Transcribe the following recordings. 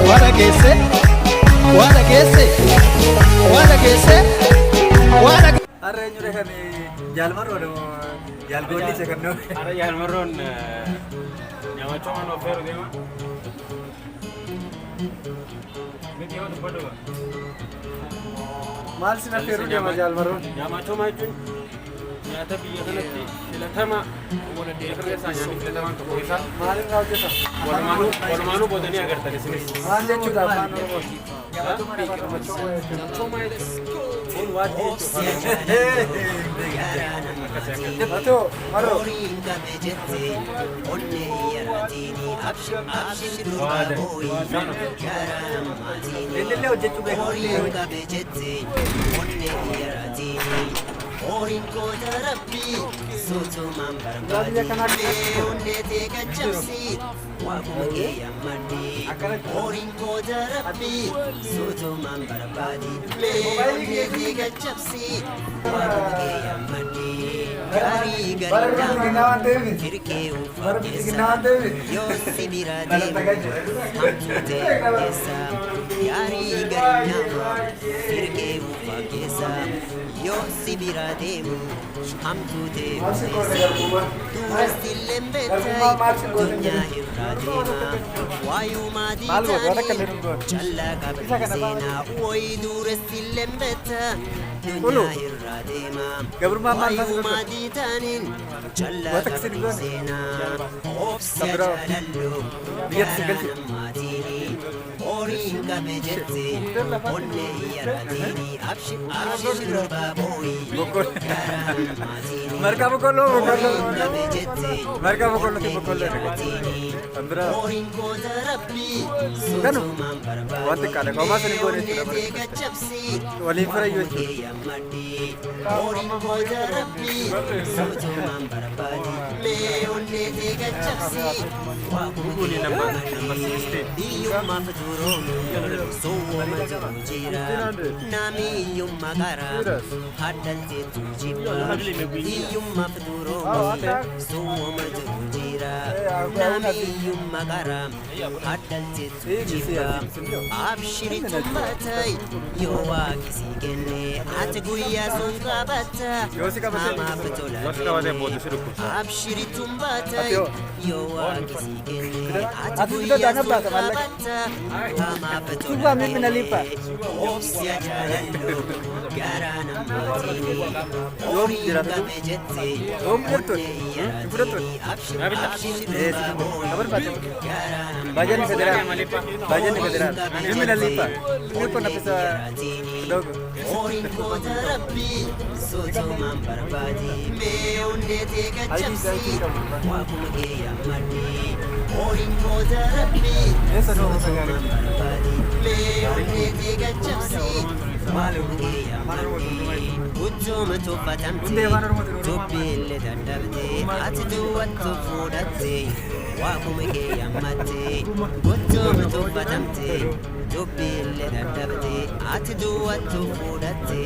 Wada geesse wada geesse wada geesse wada Har'a eenyudha kan jaalmarroon jaalgoolli isa kan nuuf. Har'a jaalmarroon nyaamachuu mana ofeeru deema. Miti yoo dubbadhu ba? Maal sin affeeruu deema jaalmarroon? Nyaamachuu jechuun nyaata biyya kanatti filatamaa wal deeggarsa nyaanni filatamaan tokko isaa Maalirraa hojjetama? walumaanuu boodanii agartan isinis. Maal jechuudha afaan Oromooti? Kun waan Matoo maroo. Lellee hojjechuu Yo si bira demu hamtu demu durasti lembetai dunya irradema wayu maditani challa kabisena oi durasti lembeta dunya irradema wayu maditani challa kabisena ofsi jalallu matini orin kabejete onne yaradini abshir Marka boqqolloo marka boqqolloo Ambira kanu waan xiqqaadha qoomaa sanii goone jechuudha waliin firayyuu Abshiri tumbatai yo wakisi kenne atiguya sunkabata mama fetola abshiri tumbatai yo wakisi kenne atiguya sunkabata mama fetola ofsi ajalallo garana matini oringa bejete Bajan federal Dimana lipa Ini pun bisa dogo Orin kota rabbi soto mambarbadi me onde tega chapsi wakumge yamadi Orin kota rabbi soto mambarbadi me onde tega chapsi wakumge yamadi Ujjoma tuffatamte tubbille dandabde ati duwattu fuudhatte wakumge yammadde Ujjoma tuffatamte tubbille dandabde ati duwattu fuudhatte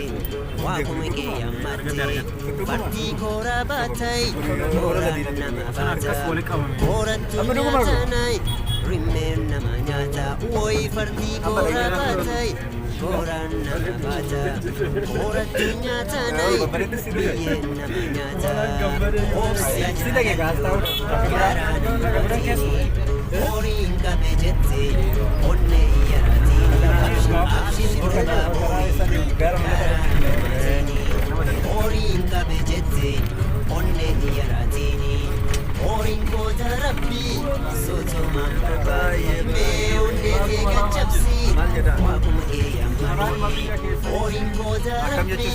wakumge yammadde Fardii koora baatai koora nama baata koorattu nyaatanai rimmeen nama nyaata woy fardii koora baatai kooraan nama baata koorattu nyaatanai biyyeen nama nyaata obsi ajaa'ibaa garaa nama matini horiin qabe jette onnee yaraatini abshir durbaa booyi garaa nama matini horiin qabe jette onnee yaraatini horiin koota rabbii sotomaan barbaade mee onnee teega cabsi waakuma eeyyamanii horiin koota rabbii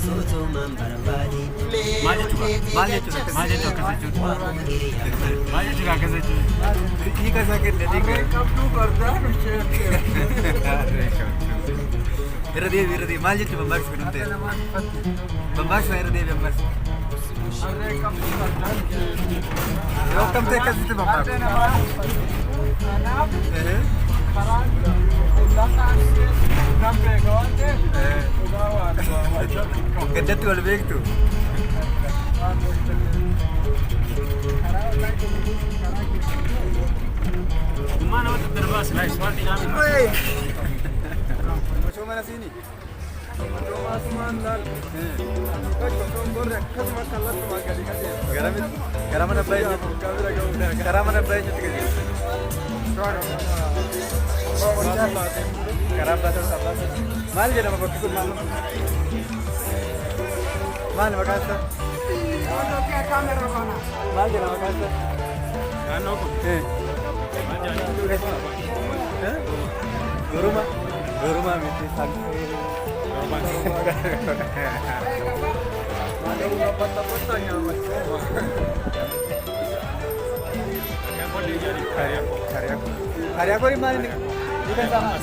sotomaan barbaade mee onnee teega cabsi waakuma eeyyamanii Hiika isaa kenne qabduu bardaan irra deebi maal jechuun bambaaqsi kun ta'e bambaaqsi irra deebi bambaaqsi yoo kamtee akkasitti bambaaqsi gaddatti wal beektu Mana wata darbasa Nice, smart dinami. Oi. Macam mana sini? Garam mana bayar? Garam mana bayar? Garam betul sahabat. Mal je nama bakal mal. Mal bakal sah. Mal je nama bakal sah. Ano ko? Rumah mesti sangat. Karya ko rin man ni. Bukan sama.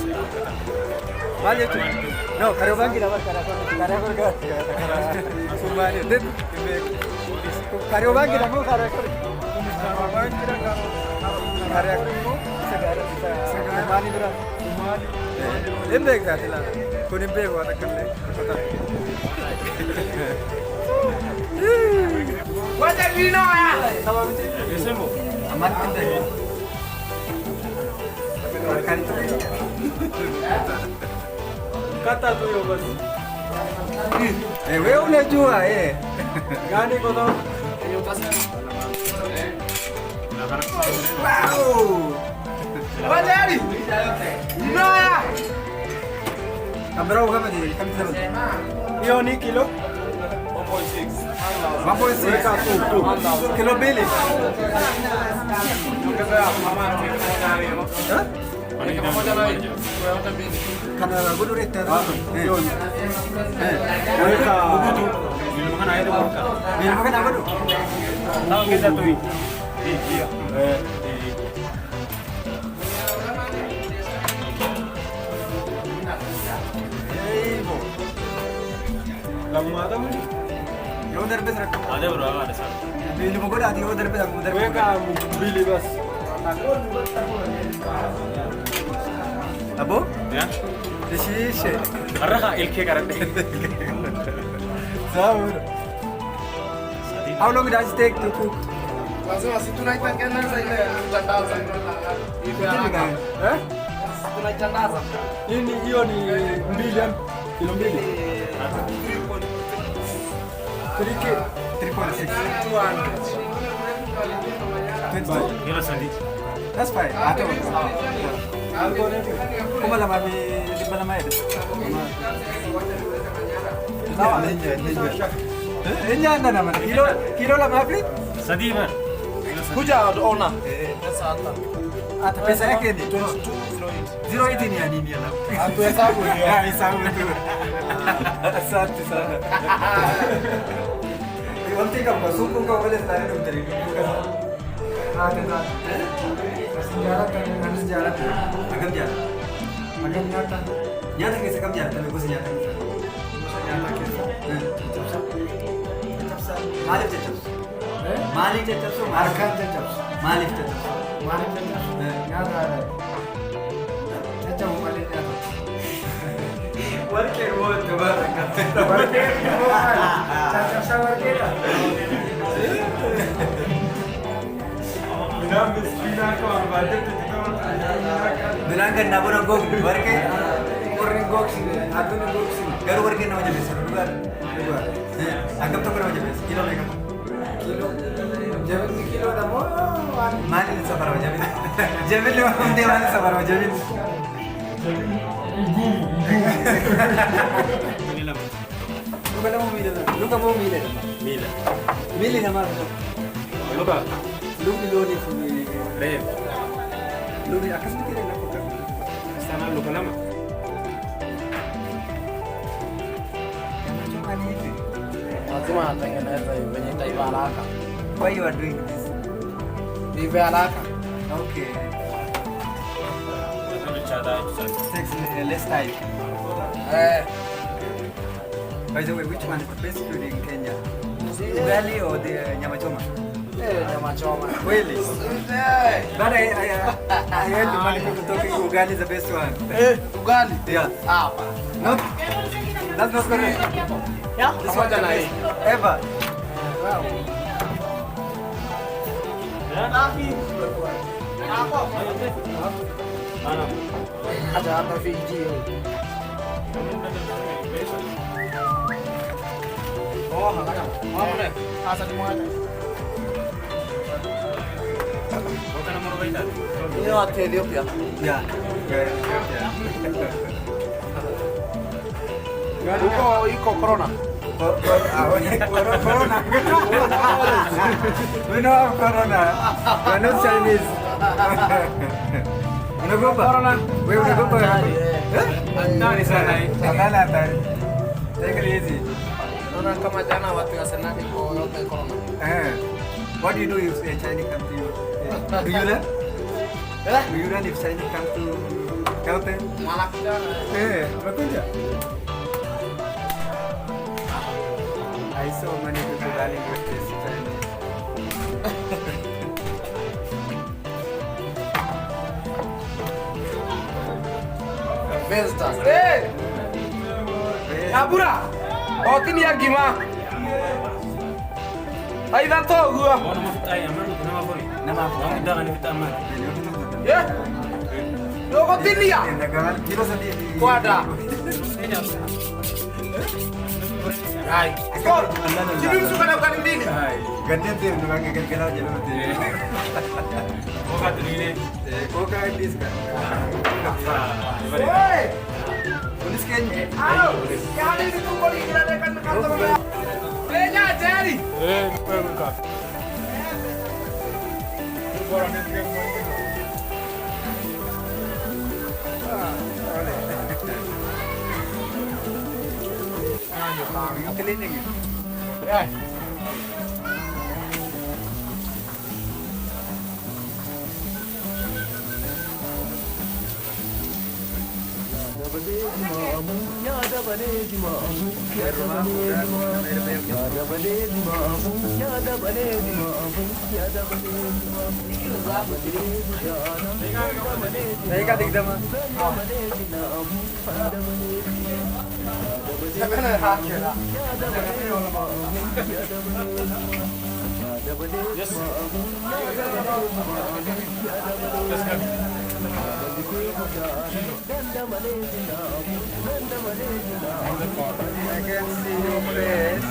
Mal itu. No, karya bang kita karya ko rin. Semua ni. Then karya bang kita mau karya ko. Karya ko. Segala mani berapa? Embek dah lah. Kau ni embek awak tak kerle. Wajah Dino ya. Desembo. Aman kita. Kali tu. Kata tu yo bas. Wewe unajua Gani ko to? Wow. Wajah ni. Dino ya. Kamera kama ni kami sahabat. Hiyo ni kilo 1.6 kilo bili. Kana gudu reta. Makan air tu. Minum makan apa tu? Tahu kita tu. Iya. Lagu mana tu? Yo udah bes rak. Ada bro, ada sah. Bili mo gula ati udah bes aku udah. Gue kamu beli bas. Abo? Ya? Shishe. Karena kak ilke karate. Saur. How long does it take to cook? Lazima si tunaitangaza ile kutandaza. Tunaitandaza. Ini hiyo ni mbili kilo mbili. 3.6. Kilo sandi. That's fine. Ato. Algo ni. Kuma la mami di bana mai. Enya anda nama. Kilo la mapi? Sandi man. Kuja ona. Pesa hata. Ata pesa yake ni 0.8 ni ya nini ya lapu? Atu hesabu hiyo. Hesabu tu. Asante sana. Iwanti kama suku kwa wale stari ndio mtari. Ada. Sejarah kan harus sejarah. Agam jalan. Agam nyata. Nyata कैसे कम जाता है? मेरे को से nyata. Nyata कैसे? Malik cecap. Malik cecap so Markan cecap. Malik cecap. Malik cecap. Nyata ada. Cecap Malik nyata. Worker वो दोबारा करते हैं. Worker वो cecap sa worker. Bilang kan nabur gog worker. Orang gog sini, aku nih gog sini. Garu worker nama jadi seru luar. Luar. Anggap tuh berapa jadi? Kilo mereka. Kilo. Jadi kilo dah mau. Mana ni sabar aja. Jadi lu dia mana sabar aja. Luka mau mila. Mila. Mili nama. Luka. Lu ni sini. Rev. Lu ni akas ni kira nak. Sana luka nama. Lazima atengeneze venye itaiva haraka. Why you are doing this? Ive haraka. Okay. Chada itu. Takes less time. By the way, which one is the best food in Kenya? Ugali or the nyama choma? Nyama choma. Really? But I heard many people talking ugali is the best one. Ugali? Yeah. Hapa. No? That's not correct. Yeah? This one Pamoja na hii. ever. Wow. Ana. Ajaa'ibaa fi ijii. Oh, hakana. Mamune. Asal muada. Bukan nomor baita. Ini waktu Ethiopia. Ya. Iko corona. Corona. We know of corona. We're not Chinese. Unagopa? Corona. Wewe unagopa? Nani sana hii? Hapana hatari. Take it easy. Naona kama jana watu wa Senate iko yote corona. What do you do if a Chinese come to you? Do you learn? Do you learn if Chinese come to help them? Malah kita. Umekuja? I saw many people running with this Chinese. Vestas. Abura. Oh, tini ya gima. Aida to gua. Ono mafuta ya manu kuna mabori. Nama Wangi daga ni vitamin. Ya. Logo tini ya. Kilo sendiri. Kuada. Hai. Skor. Jadi suka dapat ini. Gantian tuh udah pakai gel-gel aja nanti. Koka tuline. Koka this kan. Woi. Tulis kayaknya. Halo. Ya hari itu kau diadakan kantor. Benya jadi. Bukan. Keliling. Ya. Saya kan tidak mah. I can see your face.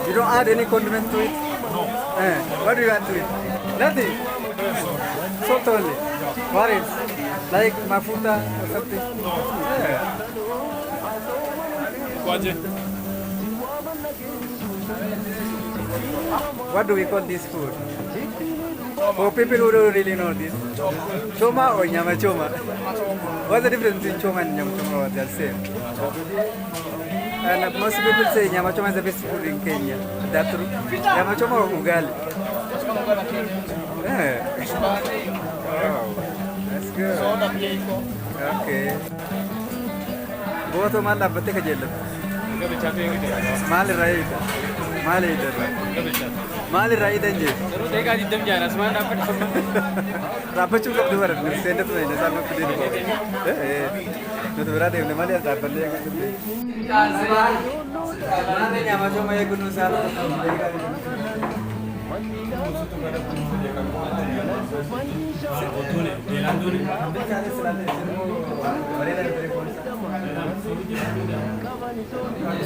You don't add any condiment to it? No. What do you add to it? Nothing? Salt only? What is? Like mafuta or something? No. Kwaje? What do we call this food? For people who don't really know this. Choma or nyama choma? What's the difference between choma and nyama choma? Or they're the same? And most people say nyama choma is the best food in Kenya. Is that true? Nyama choma or ugali? Yeah. Wow. That's good. Okay. Both of them are better than you. Gabi chate yang gitu. Mali right. Mali itu. Gabi chate. Mali right aja. Terus tega di dem jana semua dapat. Dapat cukup dua orang. Senda tuh ini sama aku dulu. Itu berarti udah mali ada dapat dia. Mana nyama cuma ya gunung salah. Sebetulnya, jalan dulu.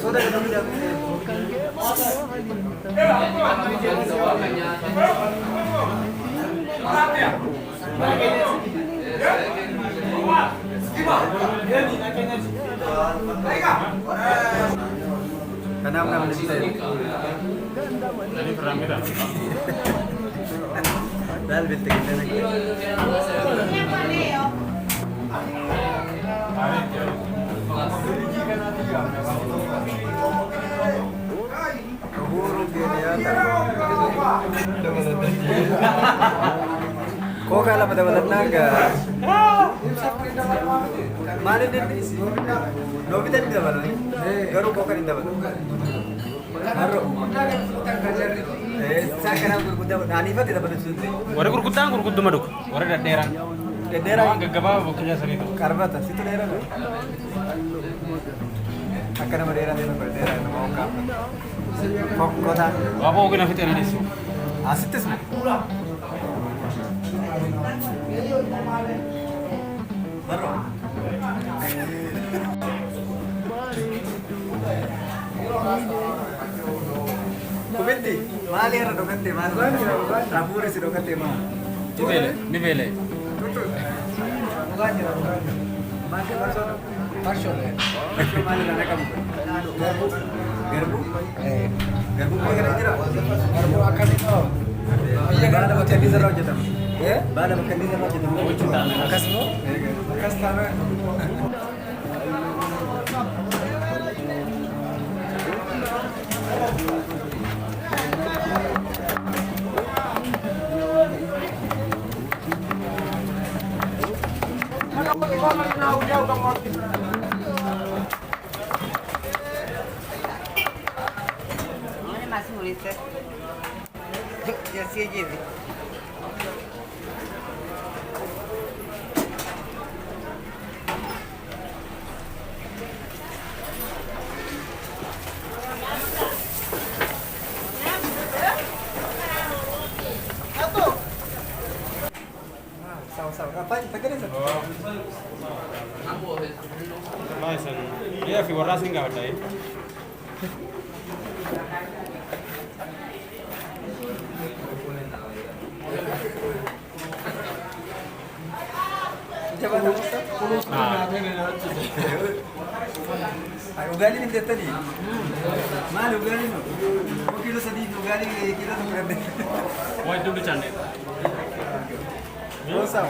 Sudah ketemu jam ini. Kenapa namanya bisa? Jadi peramida. Dal bintik kita lagi. Burung dia kok kalau mata-mata naga mana dia isi Nobita tidak mana garu kok kan tidak mana garu sekarang gurkuda Hanifa tidak mana sunti Wara gurkutan gurkudu maduk. Wara daderan. Dhedheeraa Gaggabaabaa bakka jaasaniitu. qarbata situ dheerame. Akka nama dheeraa ta'e nama dheeraa nama hookaa. Fokkotaa. Waaboo ogina fixee na deessu. Asittis mu. Barro. Kubetti maali irra dhokatte maali? Hafuurri si dhokatte maali? Ni beele. Maali barsoon? Barsoon maali irra naqamu? Garbu. Garbu? Garbu maal gara jira? Garbu akkamitti? Biyya gara bakka inni irraa hojjetamu. Baala bakka inni irraa hojjetamu. Akkasuma? Akkas taana. Masih murid teh. Ya sih aja. Sama-sama. Ngapain? Tagarin sa. Baasan. Iya fi warraas ni nggak ada ya. Coba ugali ni detta ni. Maal ugali no. Kilo sadi ugali kilo tu berapa? Wah itu bercanda. Dosa.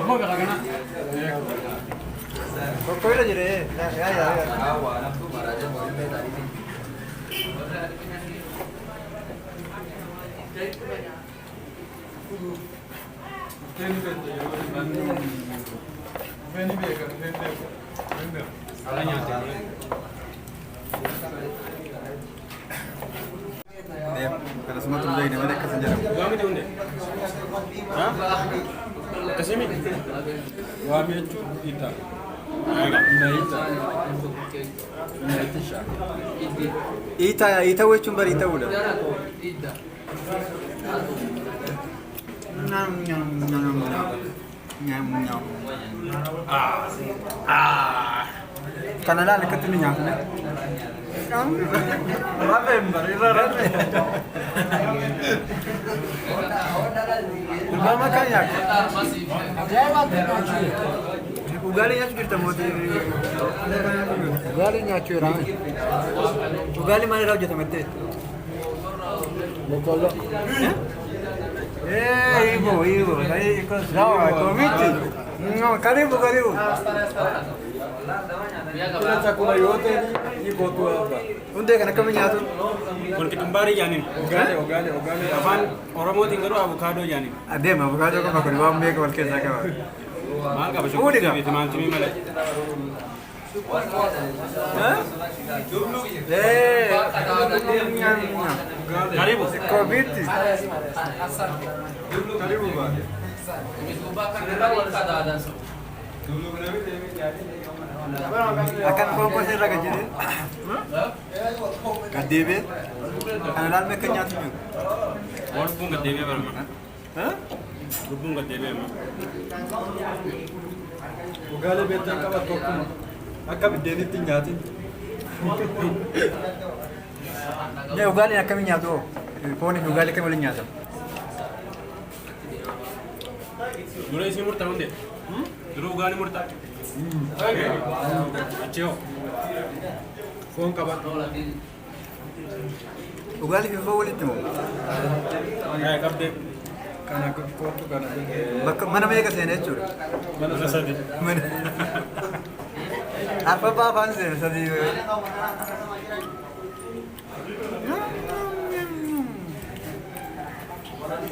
Mau gak kena? Kau itu jadi. Ya. Kalau semua tuh jadi mana kesenjara. Gua ambil tuh deh. Hah? Kesini. Gua ambil itu kita. Ita wecun bari ita udah. Nyam. Karena lah dekat ini nyam. November, Berapa kaya? Ugali nya kita mau di. Ugali nya curang. Ugali mana raja temete? Bokolo. Ibu. Saya ikut. Komiti. Karibu. Kila chakula yote iko tu hapa. Unde kana kama nyatu. Kun kitumbari janin. Ugali. Afan Oromo tinggaru avocado janin. Adem avocado ko makoni wa mbeke wal kesa ka. Maal ka basho. Udi ka. Teman tumi male. Karibu. Komiti. Karibu ba. Akan kau sih raga jadi. Kadebe. Kanal में कन्या तुम्हें. और पुंग देवे बरमा. हाँ? पुंग देवे बरमा. Ugali betul kau topum. Akak berdeni tinggal tu. Ya ugali nak kami nyatu. Kau ni ugali kami boleh nyatu. Dulu isi murta hunde. Dulu ugali murta. Accio. Phone kabat. Ugali FIFA boleh tu. Kab de. Kana kau tu kana. Mana mereka sih necur. Mana sadi. Mana? Apa fan sih sadi.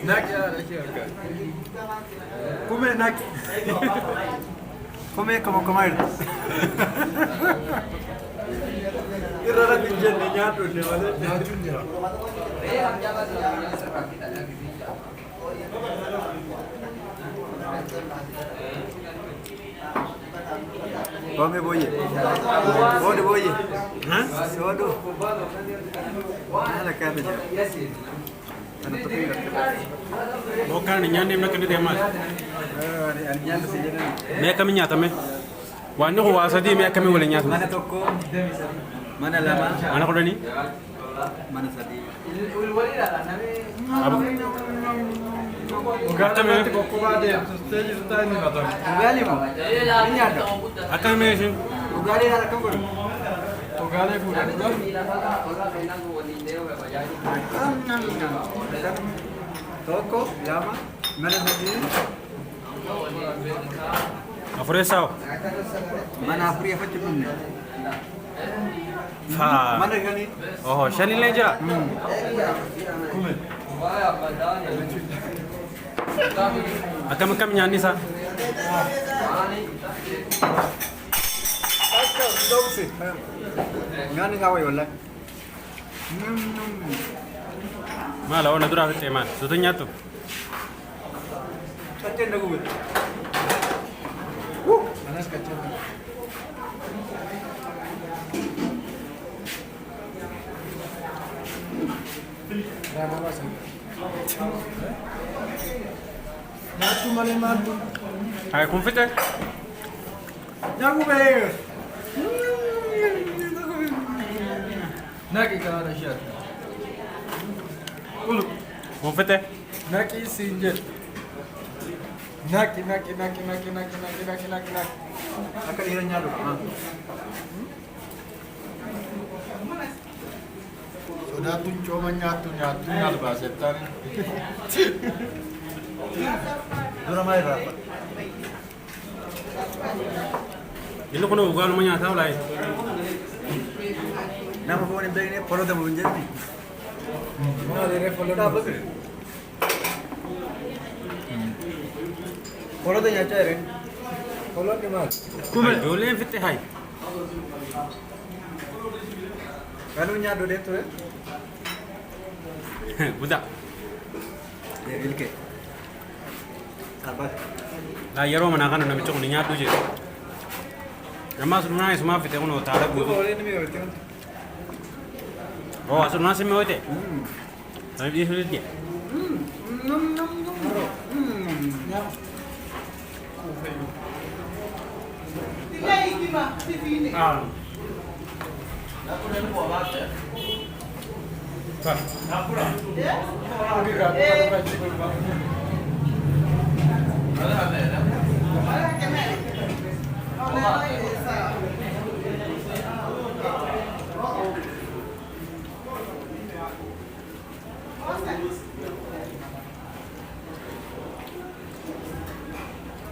Nak ya, Come nak. Come como comer. Irara pinjen ni nyatu ni wale. Nyatu ni. Come boye. Ode boye. Hah? Sodo. Ala kabe. Ana to kira. Bukan nyanyi nak kena dia mas. Ani nyanda sejana. Me kami nyata me. Wani ko wasa di me kami wala nyata. Mana toko? Mana lama? Mana ko ni? Mana sadi? Abu. Kata me. Ugali mo. Ninyanda. Akan me shin. Ugali ala kangoro. Toko, lama, mana sadi? Afre sao. Mana apri apa cepatnya? Ha. Mana kali? Oh, shani leja. Kume. Akan kami nyanyi sa. Dosi. Ngani kawai wala. Mala ona dura ke man. Sutu nyatu. Kacen dah gue. Panas kacen. Natu mana mantu? Ay confite. Jago be. Naki kana shot. Confite. Naki sinjel. Naki. Akan hilang nyadu. Sudah tu cuma nyatu nalba setan. Dura mai berapa? Ini kono ugal mo nyata ulai. Nama phone ini follow dah munjir ni. Mana dia follow Tak apa. Follow dah nyaca re. follow ke mas. Kume. Dole fitte hai. Kalau nyadu deh tu. Budak. Ya ilke. Sabar. La yero mana kana na bicho ni nyatu je. Nama sunna isma fitte kono tara bu. Boleh ni mewah tu. Oh, sunna se me oite. Tapi dia sulit dia. Ah.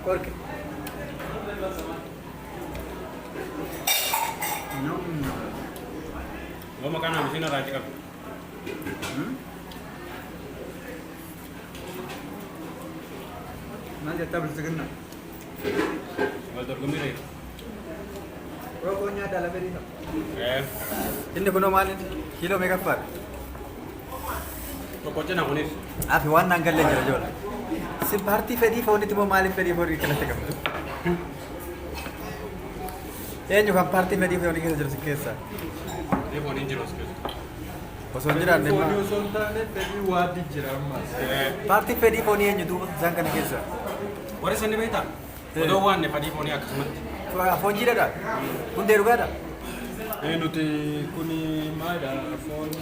Por qué? Gua makan habis ini raja kan. Nanti tabel segena. Gua tergembira. Rokoknya dalam beri. Eh, Ini kuno malin kilo mega par. pokoknya nak unis. Api wan nanggal le jol. Si bharti fedi phone itu mau malin fedi phone kita tegam. Yang juga bharti fedi phone kita jol sikesa. Dia mau ninja los kes. Pasonjira ne ma. Follow sontane tadi wadi jiram mas. Bharti fedi phone yang jutu jangkan kesa. Wari sende beta. Udah wan ne padi phone ak semat. Phone jira dah. Unde ruga dah. Nuti kuni mada phone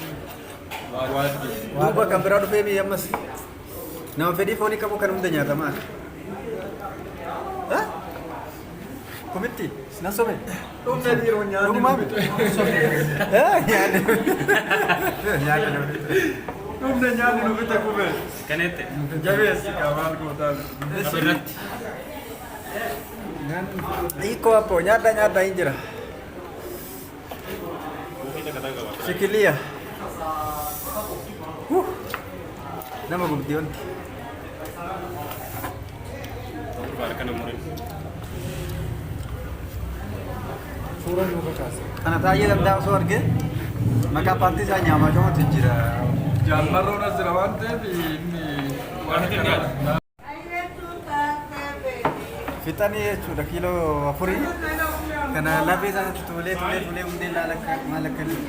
wadi. Duba kamera do femi yamas. Nama fedi phone kamu kan unde nyata mas. Hah? Komiti, nasome. Tumne di ronya. Nunggu mami. Nyade. Nyade. Tumne nyani nubita kume. Kanete. Jabe si kawan ko tal. Abirat. Iko apa? Nyada injira. Kita kata enggak apa. Sikilia. Nama buktiun. Barakan umurin. Surah juga kasih. Anak tanya dalam dah suarga. Maka parti saya nyama cuma tunjira. Jangan rona zerawante di ini. Wanita dia. Fixanii jechuudha kiiloo afurii. Kana laphee isaatti tuulee hundeen maal akka jiru.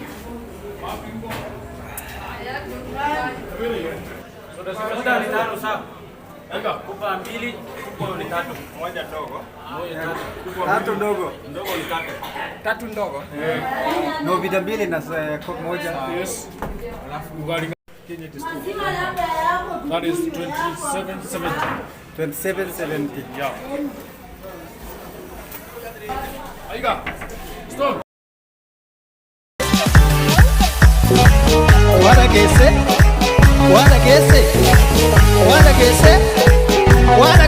Muda ni tano sawa. Kupa mbili, kubwa ni tatu. Moja ndogo. Tatu ndogo. Ndogo ni tatu. Tatu ndogo. No vida mbili na coke moja. Yes. Ugali Kenya is two. That is 27.70. 27.70. Yeah. Aiga.